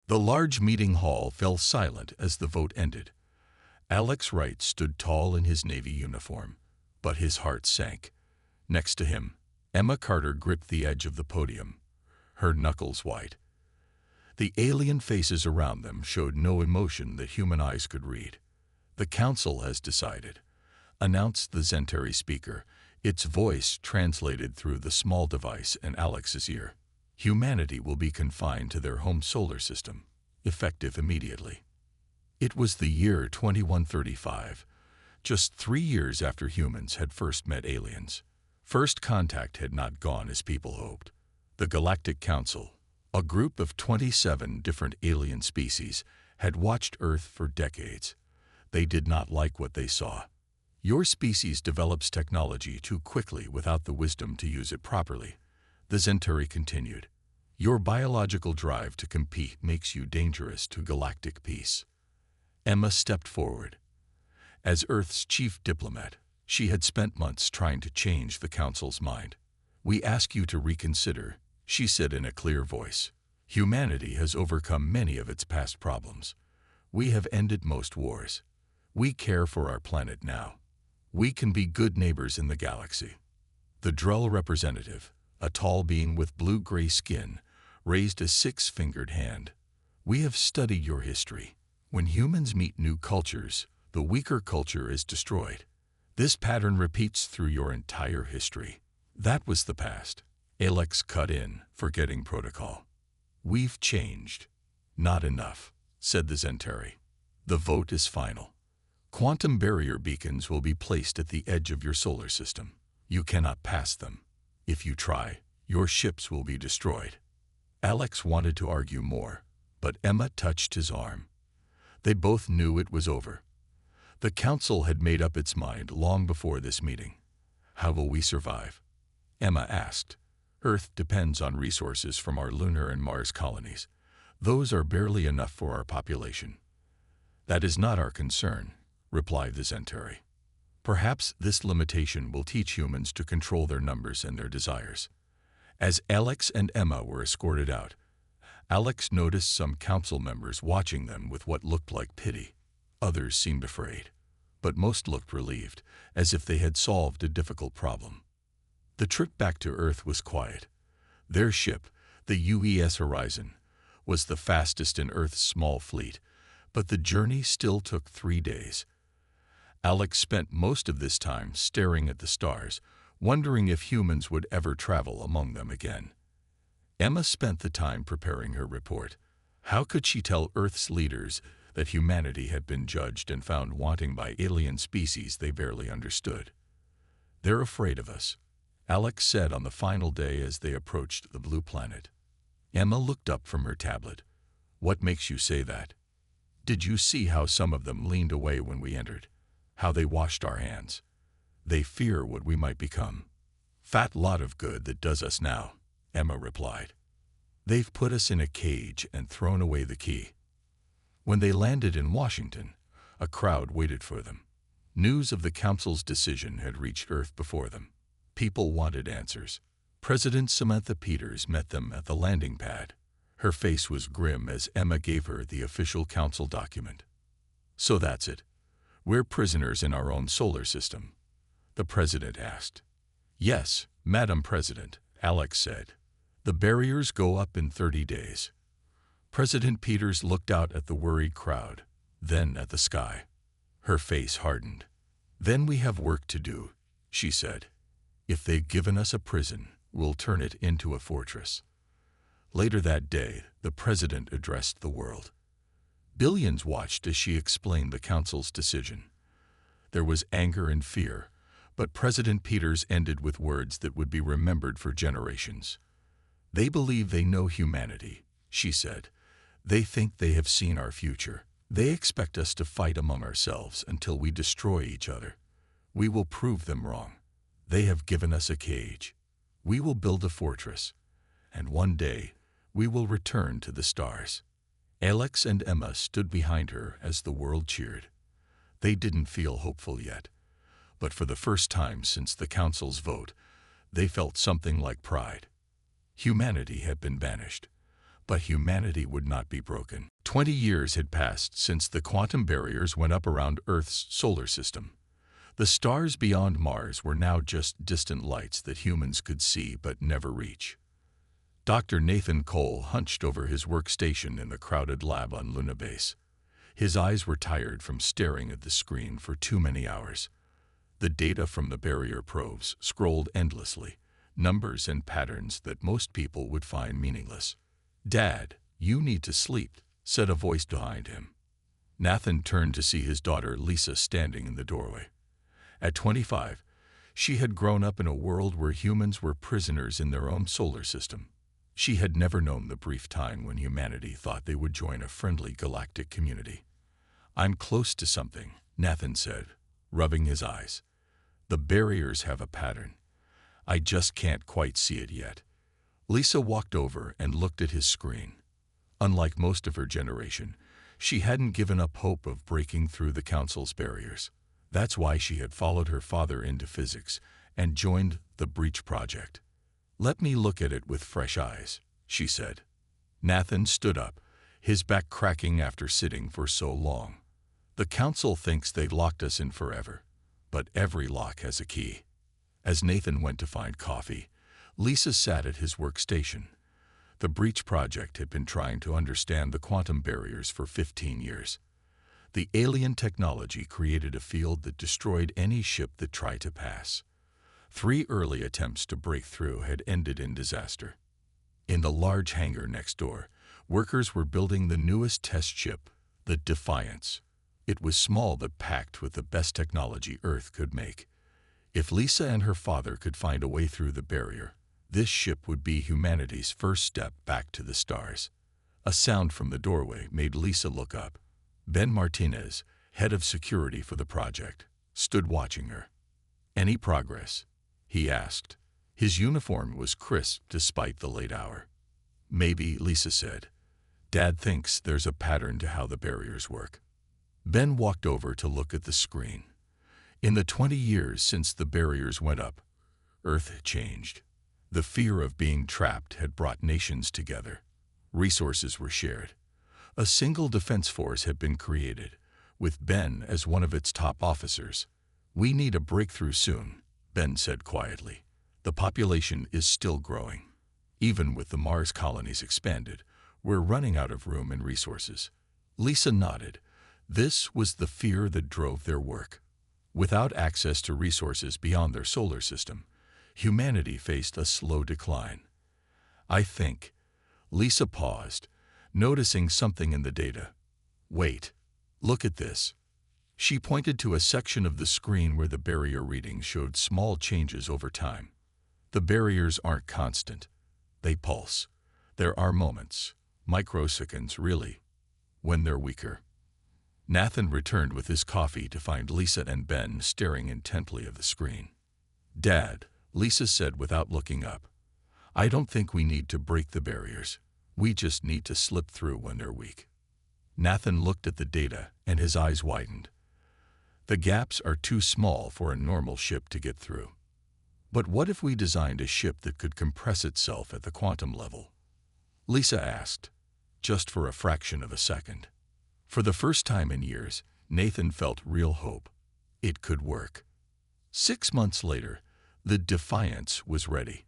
The large meeting hall fell silent as the vote ended. Alex Wright stood tall in his Navy uniform, but his heart sank. Next to him, Emma Carter gripped the edge of the podium, her knuckles white. The alien faces around them showed no emotion that human eyes could read. "The council has decided," announced the Zentari speaker, its voice translated through the small device in Alex's ear. "Humanity will be confined to their home solar system, effective immediately." It was the year 2135, just 3 years after humans had first met aliens. First contact had not gone as people hoped. The Galactic Council, a group of 27 different alien species, had watched Earth for decades. They did not like what they saw. "Your species develops technology too quickly without the wisdom to use it properly," the Zentari continued. "Your biological drive to compete makes you dangerous to galactic peace." Emma stepped forward. As Earth's chief diplomat, she had spent months trying to change the Council's mind. "We ask you to reconsider," she said in a clear voice. "Humanity has overcome many of its past problems. We have ended most wars. We care for our planet now. We can be good neighbors in the galaxy." The Drell representative, a tall being with blue-gray skin, raised a 6-fingered hand. "We have studied your history. When humans meet new cultures, the weaker culture is destroyed. This pattern repeats through your entire history." "That was the past," Alex cut in, forgetting protocol. "We've changed." "Not enough," said the Zentari. "The vote is final. Quantum barrier beacons will be placed at the edge of your solar system. You cannot pass them. If you try, your ships will be destroyed." Alex wanted to argue more, but Emma touched his arm. They both knew it was over. The Council had made up its mind long before this meeting. "How will we survive?" Emma asked. "Earth depends on resources from our lunar and Mars colonies. Those are barely enough for our population." "That is not our concern," replied the Zentari. "Perhaps this limitation will teach humans to control their numbers and their desires." As Alex and Emma were escorted out, Alex noticed some council members watching them with what looked like pity. Others seemed afraid, but most looked relieved, as if they had solved a difficult problem. The trip back to Earth was quiet. Their ship, the UES Horizon, was the fastest in Earth's small fleet, but the journey still took 3 days. Alex spent most of this time staring at the stars, wondering if humans would ever travel among them again. Emma spent the time preparing her report. How could she tell Earth's leaders that humanity had been judged and found wanting by alien species they barely understood? "They're afraid of us," Alex said on the final day as they approached the blue planet. Emma looked up from her tablet. "What makes you say that?" "Did you see how some of them leaned away when we entered? How they washed our hands? They fear what we might become." "Fat lot of good that does us now," Emma replied. "They've put us in a cage and thrown away the key." When they landed in Washington, a crowd waited for them. News of the Council's decision had reached Earth before them. People wanted answers. President Samantha Peters met them at the landing pad. Her face was grim as Emma gave her the official Council document. "So that's it. We're prisoners in our own solar system?" the President asked. "Yes, Madam President," Alex said. "The barriers go up in 30 days. President Peters looked out at the worried crowd, then at the sky. Her face hardened. "Then we have work to do," she said. "If they've given us a prison, we'll turn it into a fortress." Later that day, the President addressed the world. Billions watched as she explained the Council's decision. There was anger and fear, but President Peters ended with words that would be remembered for generations. "They believe they know humanity," she said. "They think they have seen our future. They expect us to fight among ourselves until we destroy each other. We will prove them wrong. They have given us a cage. We will build a fortress. And one day, we will return to the stars." Alex and Emma stood behind her as the world cheered. They didn't feel hopeful yet, but for the first time since the Council's vote, they felt something like pride. Humanity had been banished, But humanity would not be broken. 20 years had passed since the quantum barriers went up around Earth's solar system. The stars beyond Mars were now just distant lights that humans could see but never reach. Dr. Nathan Cole hunched over his workstation in the crowded lab on Luna Base. His eyes were tired from staring at the screen for too many hours. The data from the barrier probes scrolled endlessly, numbers and patterns that most people would find meaningless. "Dad, you need to sleep," said a voice behind him. Nathan turned to see his daughter Lisa standing in the doorway. At 25, she had grown up in a world where humans were prisoners in their own solar system. She had never known the brief time when humanity thought they would join a friendly galactic community. "I'm close to something," Nathan said, rubbing his eyes. "The barriers have a pattern. I just can't quite see it yet." Lisa walked over and looked at his screen. Unlike most of her generation, she hadn't given up hope of breaking through the Council's barriers. That's why she had followed her father into physics and joined the Breach Project. "Let me look at it with fresh eyes," she said. Nathan stood up, his back cracking after sitting for so long. "The Council thinks they've locked us in forever, but every lock has a key." As Nathan went to find coffee, Lisa sat at his workstation. The Breach Project had been trying to understand the quantum barriers for 15 years. The alien technology created a field that destroyed any ship that tried to pass. 3 early attempts to break through had ended in disaster. In the large hangar next door, workers were building the newest test ship, the Defiance. It was small but packed with the best technology Earth could make. If Lisa and her father could find a way through the barrier, this ship would be humanity's first step back to the stars. A sound from the doorway made Lisa look up. Ben Martinez, head of security for the project, stood watching her. "Any progress?" he asked. His uniform was crisp despite the late hour. "Maybe," Lisa said. "Dad thinks there's a pattern to how the barriers work." Ben walked over to look at the screen. In the 20 years since the barriers went up, Earth had changed. The fear of being trapped had brought nations together. Resources were shared. A single defense force had been created, with Ben as one of its top officers. "We need a breakthrough soon," Ben said quietly. "The population is still growing. Even with the Mars colonies expanded, we're running out of room and resources." Lisa nodded. This was the fear that drove their work. Without access to resources beyond their solar system, humanity faced a slow decline. "I think," Lisa paused, noticing something in the data. "Wait, look at this." She pointed to a section of the screen where the barrier readings showed small changes over time. "The barriers aren't constant. They pulse. There are moments, microseconds really, when they're weaker." Nathan returned with his coffee to find Lisa and Ben staring intently at the screen. "Dad," Lisa said without looking up, "I don't think we need to break the barriers. We just need to slip through when they're weak." Nathan looked at the data and his eyes widened. "The gaps are too small for a normal ship to get through. But what if we designed a ship that could compress itself at the quantum level?" Lisa asked, just for a fraction of a second. For the first time in years, Nathan felt real hope. It could work. 6 months later, the Defiance was ready.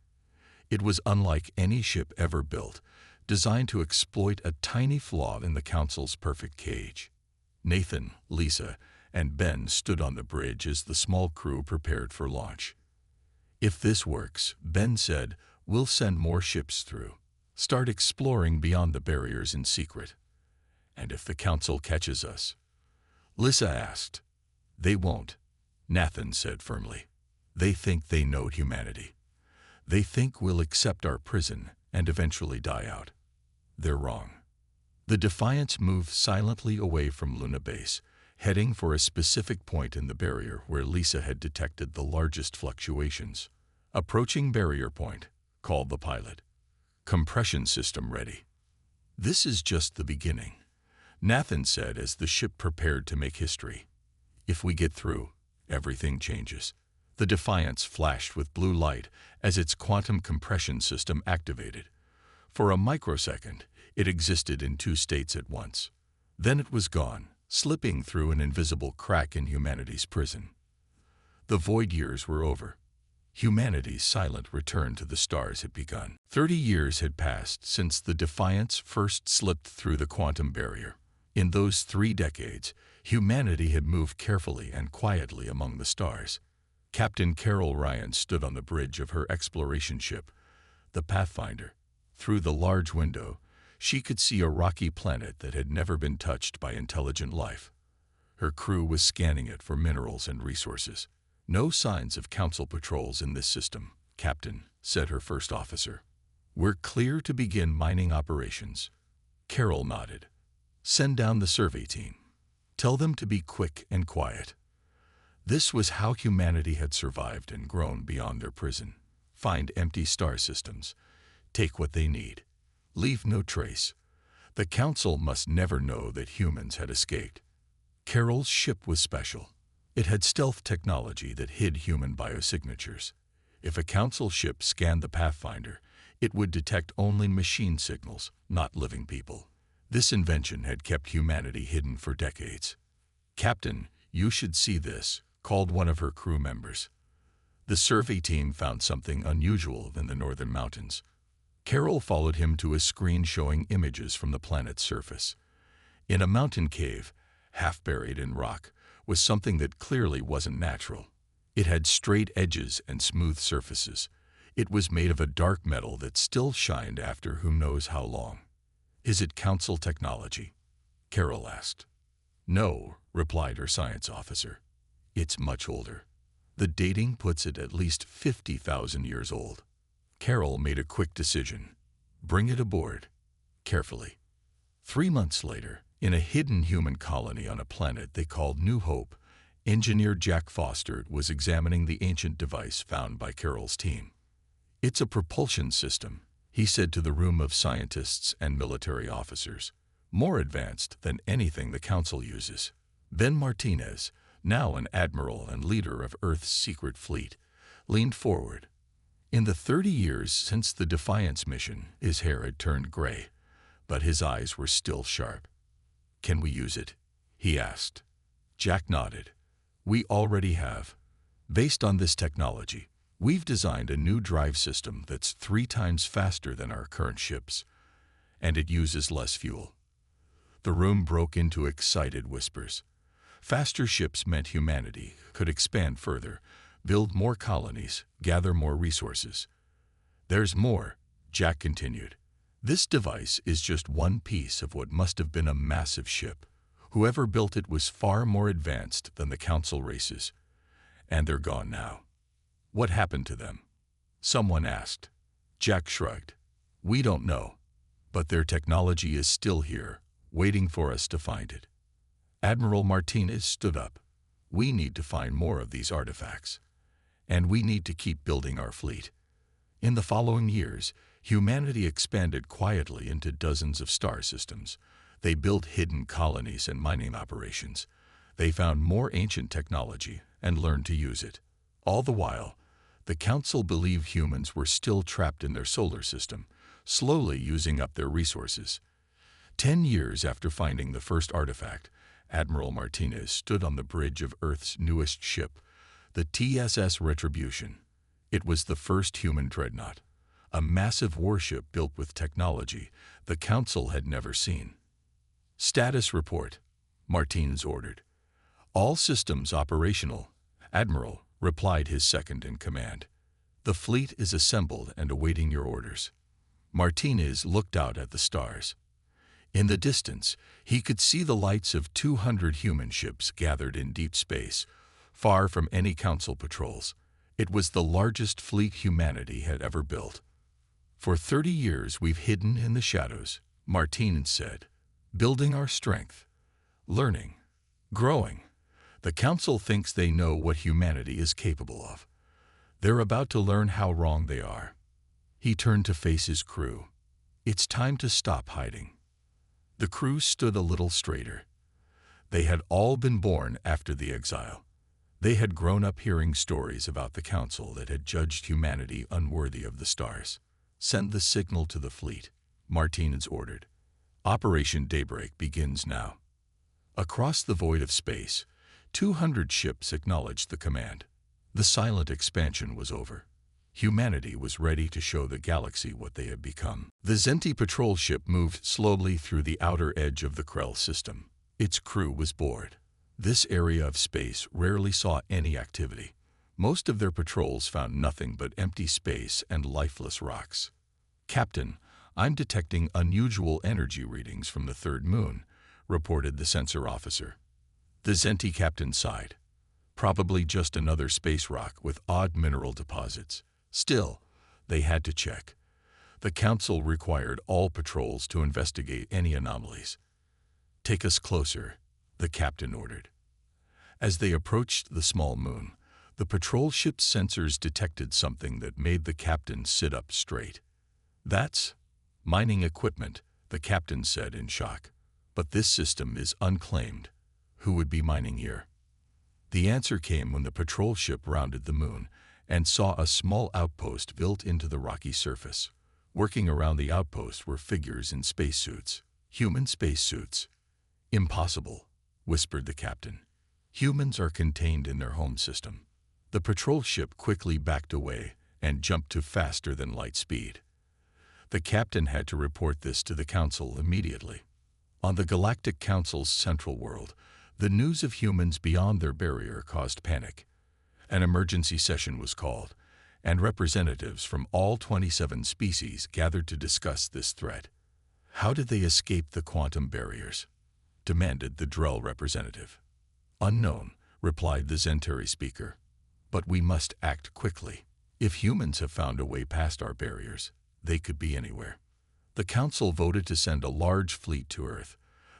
It was unlike any ship ever built, designed to exploit a tiny flaw in the Council's perfect cage. Nathan, Lisa, and Ben stood on the bridge as the small crew prepared for launch. "If this works," Ben said, "we'll send more ships through. Start exploring beyond the barriers in secret." "And if the Council catches us?" Lisa asked. "They won't," Nathan said firmly. "They think they know humanity. They think we'll accept our prison and eventually die out. They're wrong." The Defiance moved silently away from Luna Base, heading for a specific point in the barrier where Lisa had detected the largest fluctuations. "Approaching barrier point," called the pilot. "Compression system ready." "This is just the beginning," Nathan said as the ship prepared to make history. "If we get through, everything changes." The Defiance flashed with blue light as its quantum compression system activated. For a microsecond, It existed in two states at once. Then it was gone, slipping through an invisible crack in humanity's prison. The void years were over. Humanity's silent return to the stars had begun. 30 years had passed since the Defiance first slipped through the quantum barrier. In those 3 decades, humanity had moved carefully and quietly among the stars. Captain Carol Ryan stood on the bridge of her exploration ship, the Pathfinder. Through the large window, she could see a rocky planet that had never been touched by intelligent life. Her crew was scanning it for minerals and resources. "No signs of Council patrols in this system, Captain," said her first officer. "We're clear to begin mining operations." Carol nodded. "Send down the survey team. Tell them to be quick and quiet." This was how humanity had survived and grown beyond their prison. Find empty star systems. Take what they need. Leave no trace. The Council must never know that humans had escaped. Carol's ship was special. It had stealth technology that hid human biosignatures. If a Council ship scanned the Pathfinder, it would detect only machine signals, not living people. This invention had kept humanity hidden for decades. "Captain, you should see this," called one of her crew members. The survey team found something unusual in the northern mountains. Carol followed him to a screen showing images from the planet's surface. In a mountain cave, half buried in rock, was something that clearly wasn't natural. It had straight edges and smooth surfaces. It was made of a dark metal that still shined after who knows how long. "Is it Council technology?" Carol asked. "No," replied her science officer. "It's much older. The dating puts it at least 50,000 years old." Carol made a quick decision. Bring it aboard. Carefully. 3 months later, in a hidden human colony on a planet they called New Hope, engineer Jack Foster was examining the ancient device found by Carol's team. "It's a propulsion system," he said to the room of scientists and military officers, "more advanced than anything the Council uses." Ben Martinez, now an admiral and leader of Earth's secret fleet, leaned forward. In the 30 years since the Defiance mission, his hair had turned gray, but his eyes were still sharp. "Can we use it?" he asked. Jack nodded. "We already have. Based on this technology, we've designed a new drive system that's 3 times faster than our current ships, and it uses less fuel." The room broke into excited whispers. Faster ships meant humanity could expand further, build more colonies, gather more resources. "There's more," Jack continued. "This device is just one piece of what must have been a massive ship. Whoever built it was far more advanced than the Council races. And they're gone now." "What happened to them?" someone asked. Jack shrugged. "We don't know. But their technology is still here, waiting for us to find it." Admiral Martinez stood up. "We need to find more of these artifacts. And we need to keep building our fleet." In the following years, humanity expanded quietly into dozens of star systems. They built hidden colonies and mining operations. They found more ancient technology and learned to use it. All the while, the Council believed humans were still trapped in their solar system, slowly using up their resources. 10 years after finding the first artifact, Admiral Martinez stood on the bridge of Earth's newest ship, the TSS Retribution. It was the first human dreadnought, a massive warship built with technology the Council had never seen. "Status report," Martinez ordered. "All systems operational, Admiral," replied his second-in-command. "The fleet is assembled and awaiting your orders." Martinez looked out at the stars. In the distance, he could see the lights of 200 human ships gathered in deep space, far from any Council patrols. It was the largest fleet humanity had ever built. "For 30 years we've hidden in the shadows," Martinez said, "building our strength, learning, growing. The Council thinks they know what humanity is capable of. They're about to learn how wrong they are." He turned to face his crew. "It's time to stop hiding." The crew stood a little straighter. They had all been born after the exile. They had grown up hearing stories about the Council that had judged humanity unworthy of the stars. "Send the signal to the fleet," Martinez ordered. Operation Daybreak begins now. Across the void of space, 200 ships acknowledged the command. The silent expansion was over. Humanity was ready to show the galaxy what they had become. The Zenti patrol ship moved slowly through the outer edge of the Krell system. Its crew was bored. This area of space rarely saw any activity. Most of their patrols found nothing but empty space and lifeless rocks. "Captain, I'm detecting unusual energy readings from the third moon," reported the sensor officer. The Zenti captain sighed. Probably just another space rock with odd mineral deposits. Still, they had to check. The council required all patrols to investigate any anomalies. "Take us closer," the captain ordered. As they approached the small moon, the patrol ship's sensors detected something that made the captain sit up straight. "That's mining equipment," the captain said in shock. "But this system is unclaimed. Who would be mining here?" The answer came when the patrol ship rounded the moon and saw a small outpost built into the rocky surface. Working around the outpost were figures in spacesuits. Human spacesuits. "Impossible," whispered the captain. "Humans are contained in their home system." The patrol ship quickly backed away and jumped to faster than light speed. The captain had to report this to the council immediately. On the Galactic Council's central world, the news of humans beyond their barrier caused panic. An emergency session was called, and representatives from all 27 species gathered to discuss this threat. "How did they escape the quantum barriers?" demanded the Drell representative. "Unknown," replied the Zentari speaker. "But we must act quickly. If humans have found a way past our barriers, they could be anywhere." The council voted to send a large fleet to Earth.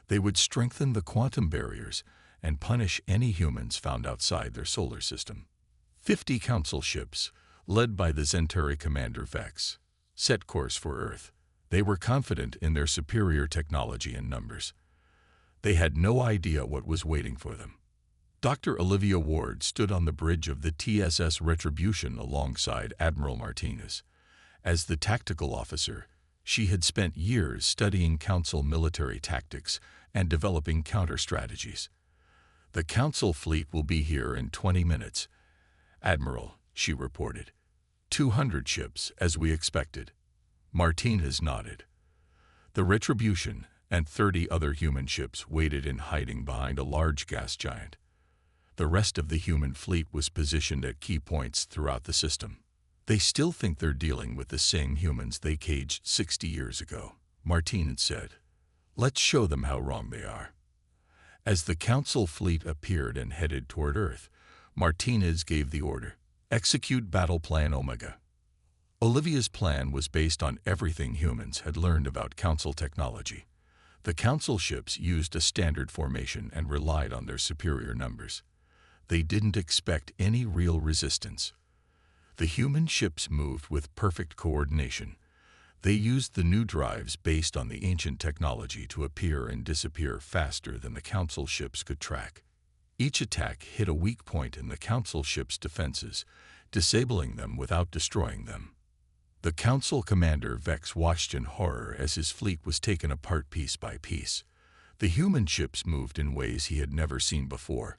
They would strengthen the quantum barriers and punish any humans found outside their solar system. 50 council ships, led by the Zentari commander Vex, set course for Earth. They were confident in their superior technology and numbers. They had no idea what was waiting for them. Dr. Olivia Ward stood on the bridge of the TSS Retribution alongside Admiral Martinez. As the tactical officer, she had spent years studying Council military tactics and developing counter-strategies. "The Council fleet will be here in 20 minutes. Admiral," she reported. 200 ships, as we expected." Martinez nodded. The Retribution and 30 other human ships waited in hiding behind a large gas giant. The rest of the human fleet was positioned at key points throughout the system. "They still think they're dealing with the same humans they caged 60 years ago," Martinez said. "Let's show them how wrong they are." As the Council fleet appeared and headed toward Earth, Martinez gave the order, "Execute Battle Plan Omega." Olivia's plan was based on everything humans had learned about Council technology. The Council ships used a standard formation and relied on their superior numbers. They didn't expect any real resistance. The human ships moved with perfect coordination. They used the new drives based on the ancient technology to appear and disappear faster than the Council ships could track. Each attack hit a weak point in the Council ships' defenses, disabling them without destroying them. The Council commander Vex watched in horror as his fleet was taken apart piece by piece. The human ships moved in ways he had never seen before.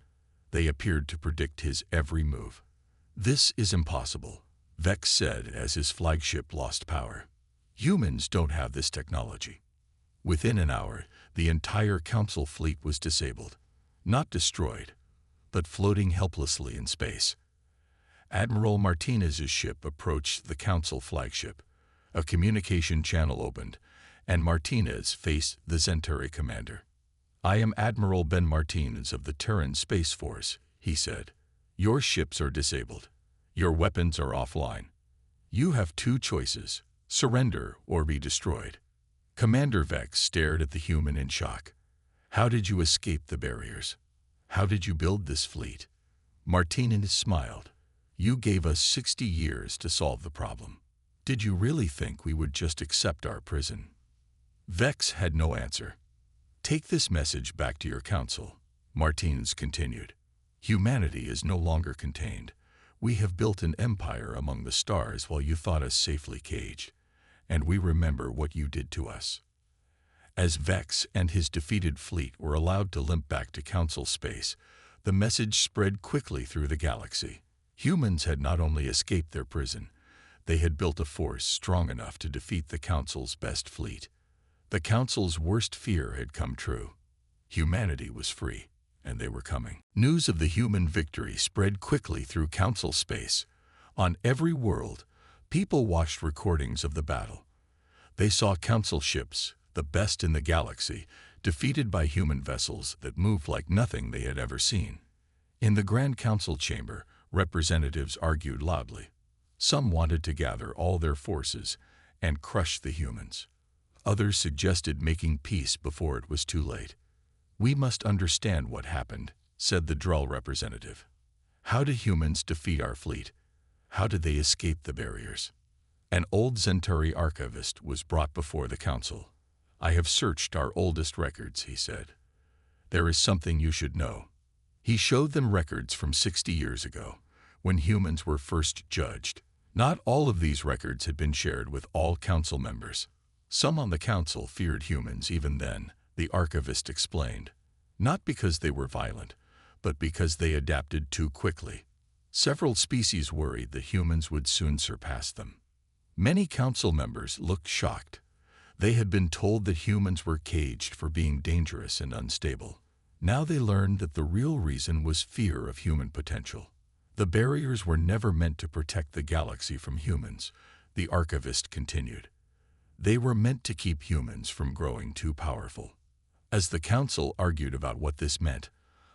They appeared to predict his every move. "This is impossible," Vex said as his flagship lost power. "Humans don't have this technology." Within an hour, the entire Council fleet was disabled. Not destroyed, but floating helplessly in space. Admiral Martinez's ship approached the Council flagship. A communication channel opened, and Martinez faced the Zentari commander. "I am Admiral Ben Martinez of the Terran Space Force," he said. "Your ships are disabled. Your weapons are offline. You have two choices: surrender or be destroyed." Commander Vex stared at the human in shock. "How did you escape the barriers? How did you build this fleet?" Martinez smiled. "You gave us 60 years to solve the problem. Did you really think we would just accept our prison?" Vex had no answer. "Take this message back to your council," Martinez continued. "Humanity is no longer contained. We have built an empire among the stars while you thought us safely caged, and we remember what you did to us." As Vex and his defeated fleet were allowed to limp back to Council space, the message spread quickly through the galaxy. Humans had not only escaped their prison, they had built a force strong enough to defeat the Council's best fleet. The Council's worst fear had come true. Humanity was free, and they were coming. News of the human victory spread quickly through Council space. On every world, people watched recordings of the battle. They saw Council ships, the best in the galaxy, defeated by human vessels that moved like nothing they had ever seen. In the Grand Council chamber, representatives argued loudly. Some wanted to gather all their forces and crush the humans. Others suggested making peace before it was too late. "We must understand what happened," said the Drull representative. "How did humans defeat our fleet? How did they escape the barriers?" An old Zentari archivist was brought before the council. "I have searched our oldest records," he said. "There is something you should know." He showed them records from 60 years ago, when humans were first judged. Not all of these records had been shared with all council members. Some on the council feared humans even then, the archivist explained. Not because they were violent, but because they adapted too quickly. Several species worried that humans would soon surpass them. Many council members looked shocked. They had been told that humans were caged for being dangerous and unstable. Now they learned that the real reason was fear of human potential. The barriers were never meant to protect the galaxy from humans, the archivist continued. They were meant to keep humans from growing too powerful. As the council argued about what this meant,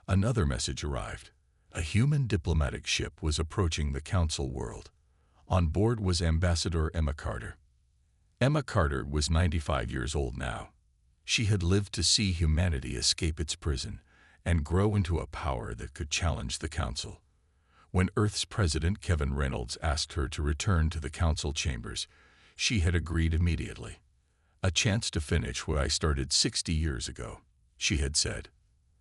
another message arrived. A human diplomatic ship was approaching the council world. On board was Ambassador Emma Carter. Emma Carter was 95 years old now. She had lived to see humanity escape its prison and grow into a power that could challenge the council. When Earth's President Kevin Reynolds asked her to return to the council chambers, she had agreed immediately. "A chance to finish what I started 60 years ago," she had said.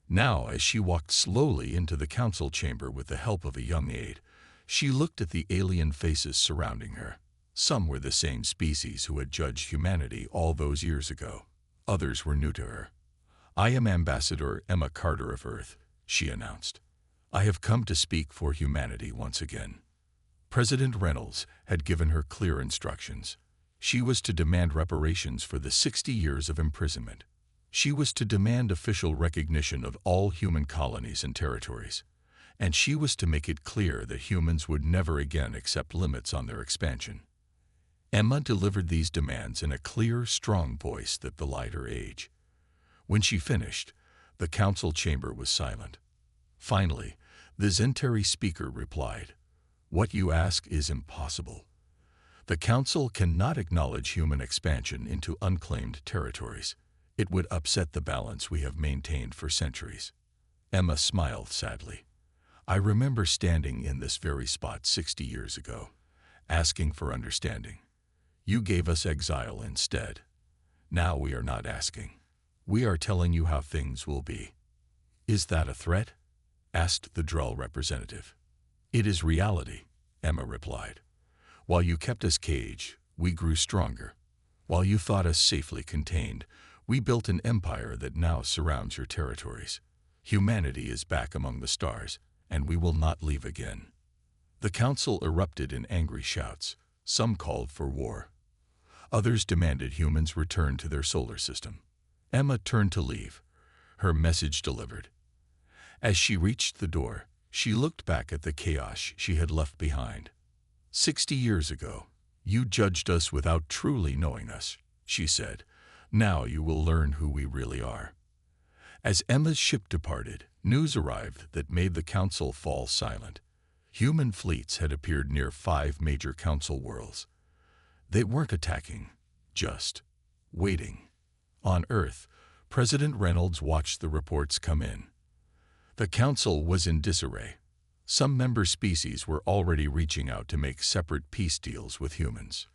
Now, as she walked slowly into the council chamber with the help of a young aide, she looked at the alien faces surrounding her. Some were the same species who had judged humanity all those years ago. Others were new to her. "I am Ambassador Emma Carter of Earth," she announced. "I have come to speak for humanity once again." President Reynolds had given her clear instructions. She was to demand reparations for the 60 years of imprisonment. She was to demand official recognition of all human colonies and territories. And she was to make it clear that humans would never again accept limits on their expansion. Emma delivered these demands in a clear, strong voice that belied her age. When she finished, the council chamber was silent. Finally, the Zentari speaker replied, "What you ask is impossible. The council cannot acknowledge human expansion into unclaimed territories. It would upset the balance we have maintained for centuries." Emma smiled sadly. "I remember standing in this very spot 60 years ago, asking for understanding. You gave us exile instead. Now we are not asking. We are telling you how things will be." "Is that a threat?" asked the Drull representative. "It is reality," Emma replied. "While you kept us caged, we grew stronger. While you thought us safely contained, we built an empire that now surrounds your territories. Humanity is back among the stars, and we will not leave again." The council erupted in angry shouts. Some called for war. Others demanded humans return to their solar system. Emma turned to leave, her message delivered. As she reached the door, she looked back at the chaos she had left behind. 60 years ago, you judged us without truly knowing us," she said. "Now you will learn who we really are." As Emma's ship departed, news arrived that made the council fall silent. Human fleets had appeared near 5 major council worlds. They weren't attacking, just waiting. On Earth, President Reynolds watched the reports come in. The council was in disarray. Some member species were already reaching out to make separate peace deals with humans.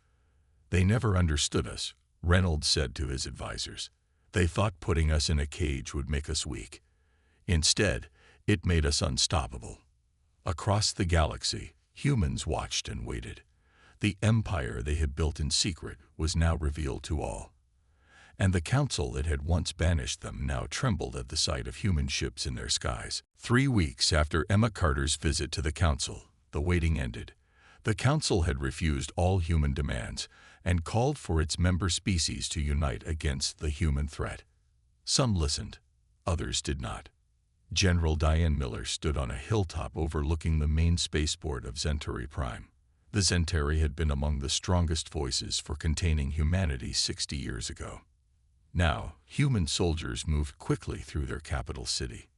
"They never understood us," Reynolds said to his advisors. "They thought putting us in a cage would make us weak. Instead, it made us unstoppable." Across the galaxy, humans watched and waited. The empire they had built in secret was now revealed to all. and the council that had once banished them now trembled at the sight of human ships in their skies. 3 weeks after Emma Carter's visit to the council, the waiting ended. The council had refused all human demands and called for its member species to unite against the human threat. Some listened, others did not. General Diane Miller stood on a hilltop overlooking the main spaceport of Centauri Prime. The Centauri had been among the strongest voices for containing humanity 60 years ago. Now, human soldiers moved quickly through their capital city.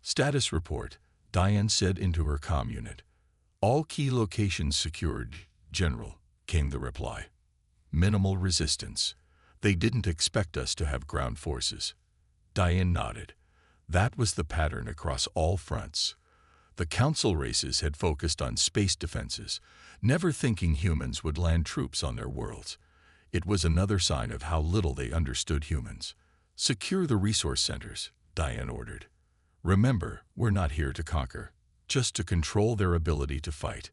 "Status report," Diane said into her comm unit. "All key locations secured, General," came the reply. "Minimal resistance. They didn't expect us to have ground forces." Diane nodded. That was the pattern across all fronts. The council races had focused on space defenses, never thinking humans would land troops on their worlds. It was another sign of how little they understood humans. "Secure the resource centers," Diane ordered. "Remember, we're not here to conquer, just to control their ability to fight."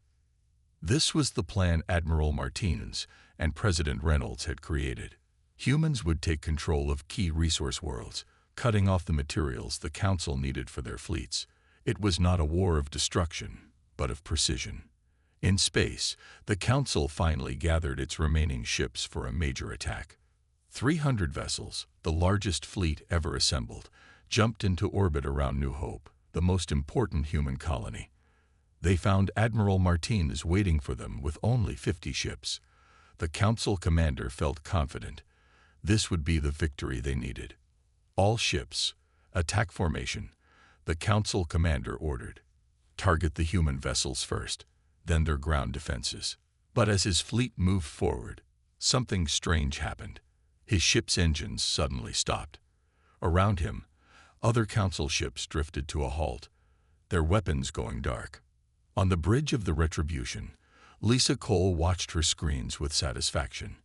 This was the plan Admiral Martinez and President Reynolds had created. Humans would take control of key resource worlds, cutting off the materials the council needed for their fleets. It was not a war of destruction, but of precision. In space, the council finally gathered its remaining ships for a major attack. 300 vessels, the largest fleet ever assembled, jumped into orbit around New Hope, the most important human colony. They found Admiral Martinez waiting for them with only 50 ships. The council commander felt confident. This would be the victory they needed. "All ships, attack formation," the council commander ordered. "Target the human vessels first, then their ground defenses." But as his fleet moved forward, something strange happened. His ship's engines suddenly stopped. Around him, other council ships drifted to a halt, their weapons going dark. On the bridge of the Retribution, Lisa Cole watched her screens with satisfaction.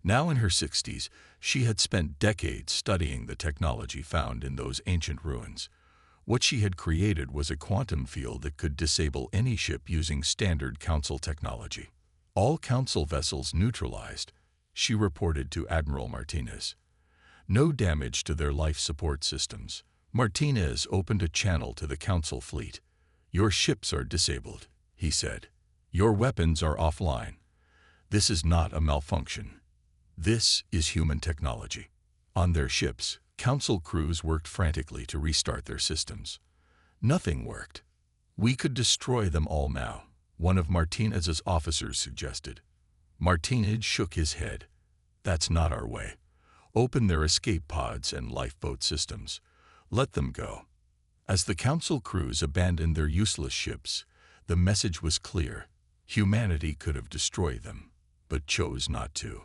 Now in her 60s, she had spent decades studying the technology found in those ancient ruins. What she had created was a quantum field that could disable any ship using standard council technology. "All council vessels neutralized," she reported to Admiral Martinez. "No damage to their life support systems." Martinez opened a channel to the council fleet. "Your ships are disabled," he said. "Your weapons are offline. This is not a malfunction. This is human technology." On their ships, council crews worked frantically to restart their systems. Nothing worked. "We could destroy them all now," one of Martinez's officers suggested. Martinez shook his head. "That's not our way. Open their escape pods and lifeboat systems. Let them go." As the council crews abandoned their useless ships, the message was clear. Humanity could have destroyed them, but chose not to.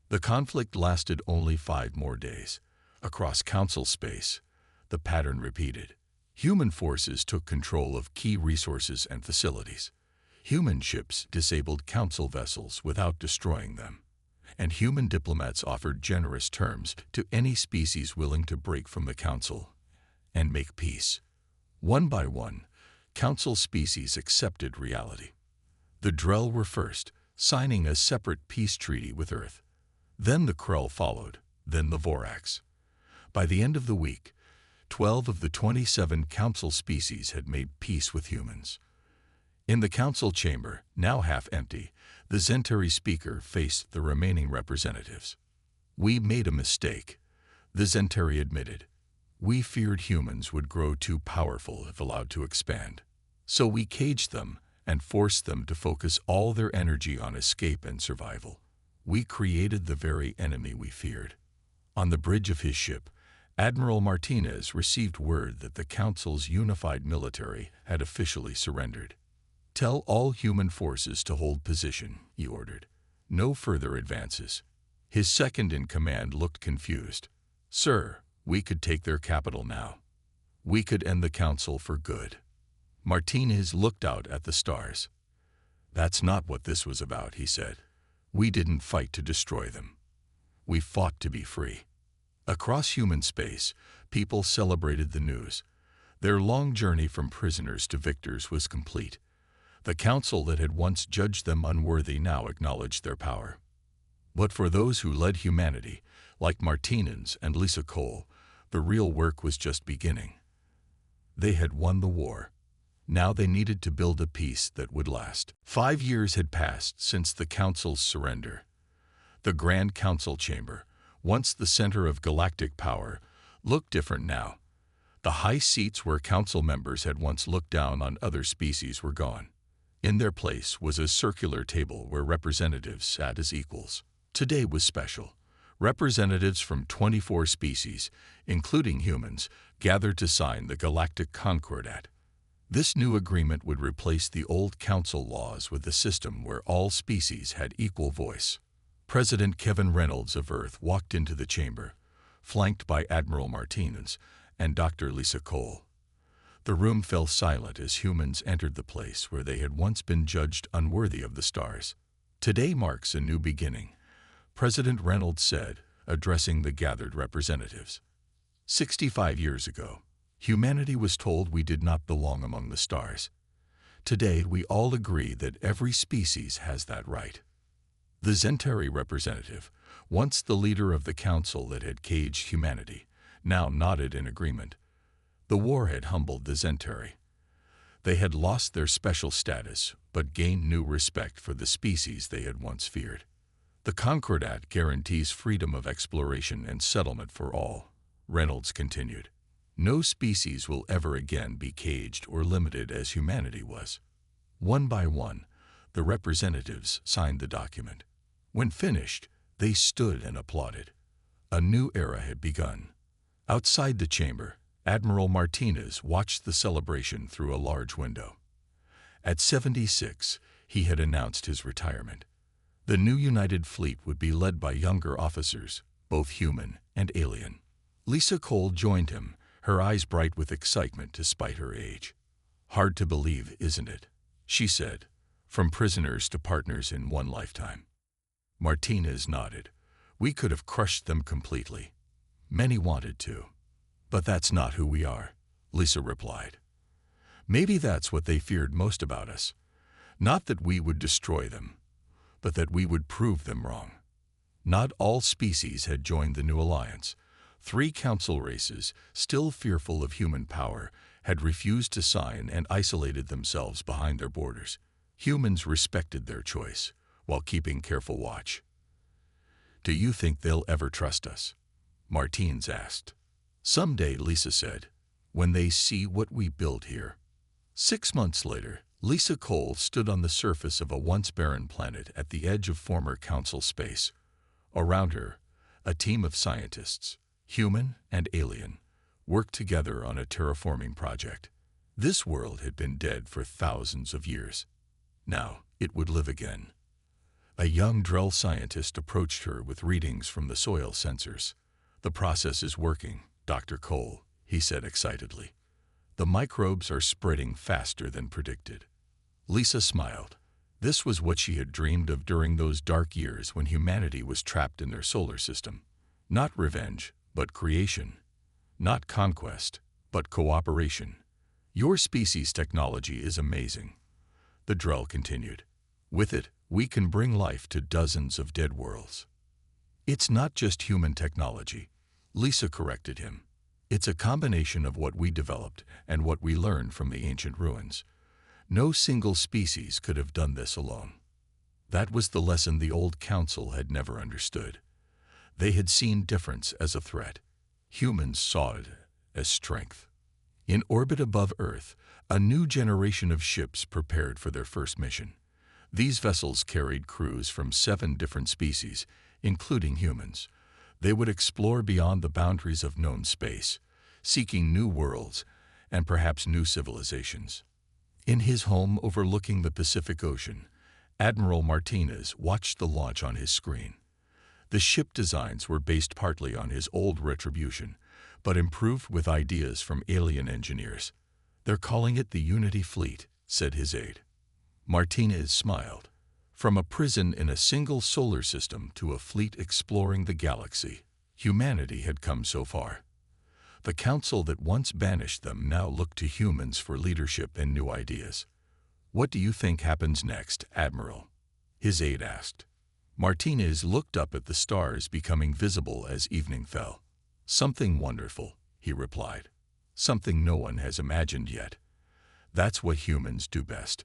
The conflict lasted only 5 more days. Across council space, the pattern repeated. Human forces took control of key resources and facilities. Human ships disabled council vessels without destroying them. And human diplomats offered generous terms to any species willing to break from the council and make peace. One by one, council species accepted reality. The Drell were first, signing a separate peace treaty with Earth. Then the Krell followed, then the Vorax. By the end of the week, 12 of the 27 council species had made peace with humans. In the council chamber, now half empty, the Centauri speaker faced the remaining representatives. "We made a mistake," the Centauri admitted. "We feared humans would grow too powerful if allowed to expand. So we caged them and forced them to focus all their energy on escape and survival. We created the very enemy we feared." On the bridge of his ship, Admiral Martinez received word that the Council's unified military had officially surrendered. "Tell all human forces to hold position," he ordered. "No further advances." His second-in-command looked confused. "Sir, we could take their capital now. We could end the Council for good." Martinez looked out at the stars. "That's not what this was about," he said. "We didn't fight to destroy them. We fought to be free." Across human space, people celebrated the news. Their long journey from prisoners to victors was complete. The council that had once judged them unworthy now acknowledged their power. But for those who led humanity, Like Martinez and Lisa Cole, the real work was just beginning. They had won the war. Now they needed to build a peace that would last. 5 years had passed since the Council's surrender. The Grand Council Chamber, once the center of galactic power, looked different now. The high seats where council members had once looked down on other species were gone. In their place was a circular table where representatives sat as equals. Today was special. Representatives from 24 species, including humans, gathered to sign the Galactic Concordat. This new agreement would replace the old council laws with a system where all species had equal voice. President Kevin Reynolds of Earth walked into the chamber, flanked by Admiral Martinez and Dr. Lisa Cole. The room fell silent as humans entered the place where they had once been judged unworthy of the stars. Today marks a new beginning, President Reynolds said, addressing the gathered representatives. 65 years ago, humanity was told we did not belong among the stars. Today, we all agree that every species has that right. The Zentari representative, once the leader of the council that had caged humanity, now nodded in agreement. The war had humbled the Zentari. They had lost their special status, but gained new respect for the species they had once feared. The Concordat guarantees freedom of exploration and settlement for all, Reynolds continued. No species will ever again be caged or limited as humanity was. One by one, the representatives signed the document. When finished, they stood and applauded. A new era had begun. Outside the chamber, Admiral Martinez watched the celebration through a large window. At 76, he had announced his retirement. The new United Fleet would be led by younger officers, both human and alien. Lisa Cole joined him, her eyes bright with excitement despite her age. "Hard to believe, isn't it?" she said, "from prisoners to partners in one lifetime." Martinez nodded. "We could have crushed them completely. Many wanted to. But that's not who we are," Lisa replied. "Maybe that's what they feared most about us. Not that we would destroy them, but that we would prove them wrong." Not all species had joined the new alliance. 3 council races, still fearful of human power, had refused to sign and isolated themselves behind their borders. Humans respected their choice, while keeping careful watch. "Do you think they'll ever trust us?" Martinez asked. "Someday," Lisa said, "when they see what we build here." 6 months later, Lisa Cole stood on the surface of a once barren planet at the edge of former council space. Around her, a team of scientists, human and alien, worked together on a terraforming project. This world had been dead for thousands of years. Now it would live again. A young Drell scientist approached her with readings from the soil sensors. "The process is working, Dr. Cole," he said excitedly. "The microbes are spreading faster than predicted." Lisa smiled. This was what she had dreamed of during those dark years when humanity was trapped in their solar system. Not revenge, but creation. Not conquest, but cooperation. "Your species' technology is amazing," the Drell continued. "With it, we can bring life to dozens of dead worlds." "It's not just human technology," Lisa corrected him. "It's a combination of what we developed and what we learned from the ancient ruins. No single species could have done this alone." That was the lesson the old council had never understood. They had seen difference as a threat. Humans saw it as strength. In orbit above Earth, a new generation of ships prepared for their first mission. These vessels carried crews from 7 different species, including humans. They would explore beyond the boundaries of known space, seeking new worlds and perhaps new civilizations. In his home overlooking the Pacific Ocean, Admiral Martinez watched the launch on his screen. The ship designs were based partly on his old Retribution, but improved with ideas from alien engineers. "They're calling it the Unity Fleet," said his aide. Martinez smiled. From a prison in a single solar system to a fleet exploring the galaxy, humanity had come so far. The council that once banished them now looked to humans for leadership and new ideas. "What do you think happens next, Admiral?" his aide asked. Martinez looked up at the stars becoming visible as evening fell. "Something wonderful," he replied. "Something no one has imagined yet. That's what humans do best."